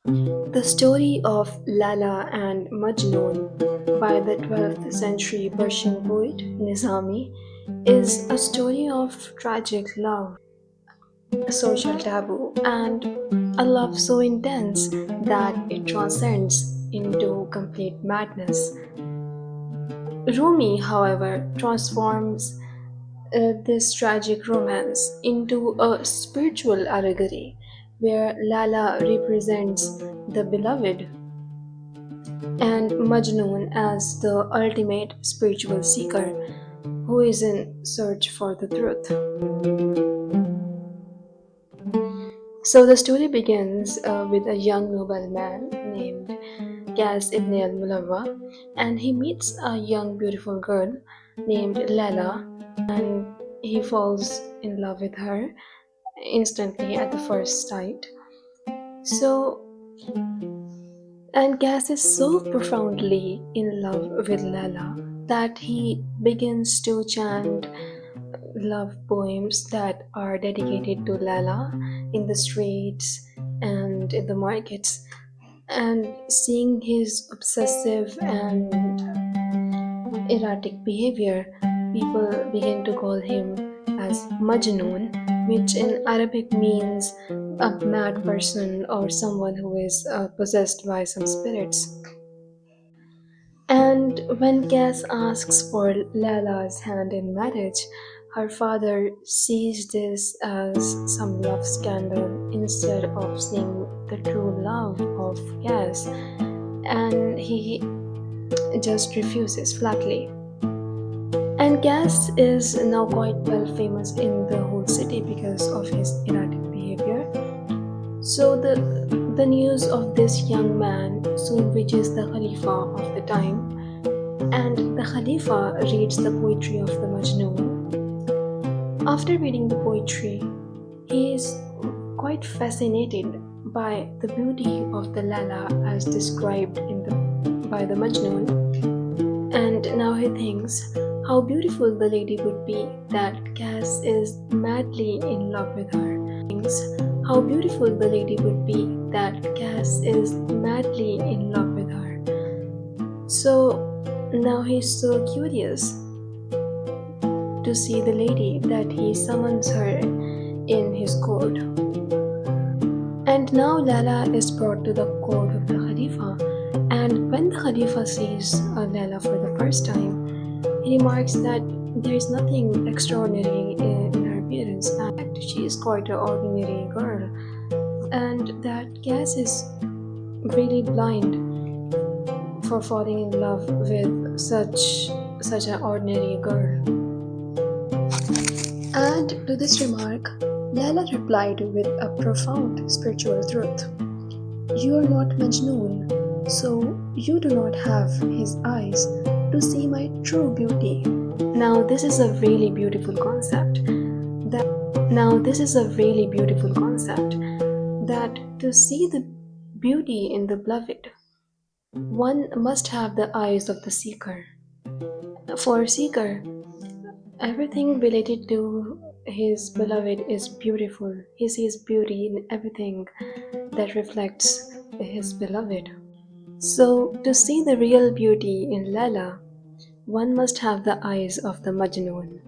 The story of Layla and Majnun by the 12th century Persian poet Nizami is a story of tragic love, a social taboo, and a love so intense that it transcends into complete madness. Rumi, however, transforms this tragic romance into a spiritual allegory where Lala represents the beloved and Majnun as the ultimate spiritual seeker who is in search for the truth. So the story begins with a young nobleman named Gas ibn al-Mulawwa, and he meets a young beautiful girl named Lala, and he falls in love with her instantly at the first sight. So, and Gas is so profoundly in love with Lala that he begins to chant love poems that are dedicated to Lala in the streets and in the markets. And seeing his obsessive and erratic behavior, people begin to call him as Majnun, which in Arabic means a mad person or someone who is possessed by some spirits. And when Cass asks for Lala's hand in marriage, her father sees this as some love scandal instead of seeing the true love of Cass, and he just refuses flatly. And Cass is now quite well famous in the whole city because of his erratic behavior. So the news of this young man soon reaches the Khalifa of the time, and the Khalifa reads the poetry of the Majnun. After reading the poetry, he is quite fascinated by the beauty of the Lala as described by the Majnun, and now he thinks how beautiful the lady would be that Cass is madly in love with her. How beautiful the lady would be that Cass is madly in love with her. So now he's so curious to see the lady that he summons her in his court. And now Lala is brought to the court of the Khalifa, and when the Khalifa sees Lala for the first time, he remarks that there is nothing extraordinary in her appearance, and she is quite an ordinary girl, and that Cass is really blind for falling in love with such an ordinary girl. And to this remark, Lala replied with a profound spiritual truth. You are not Majnun, so you do not have his eyes to see my true beauty. Now this is a really beautiful concept. That to see the beauty in the beloved, one must have the eyes of the seeker. For a seeker, everything related to his beloved is beautiful. He sees beauty in everything that reflects his beloved. So, to see the real beauty in Lala, one must have the eyes of the Majnun.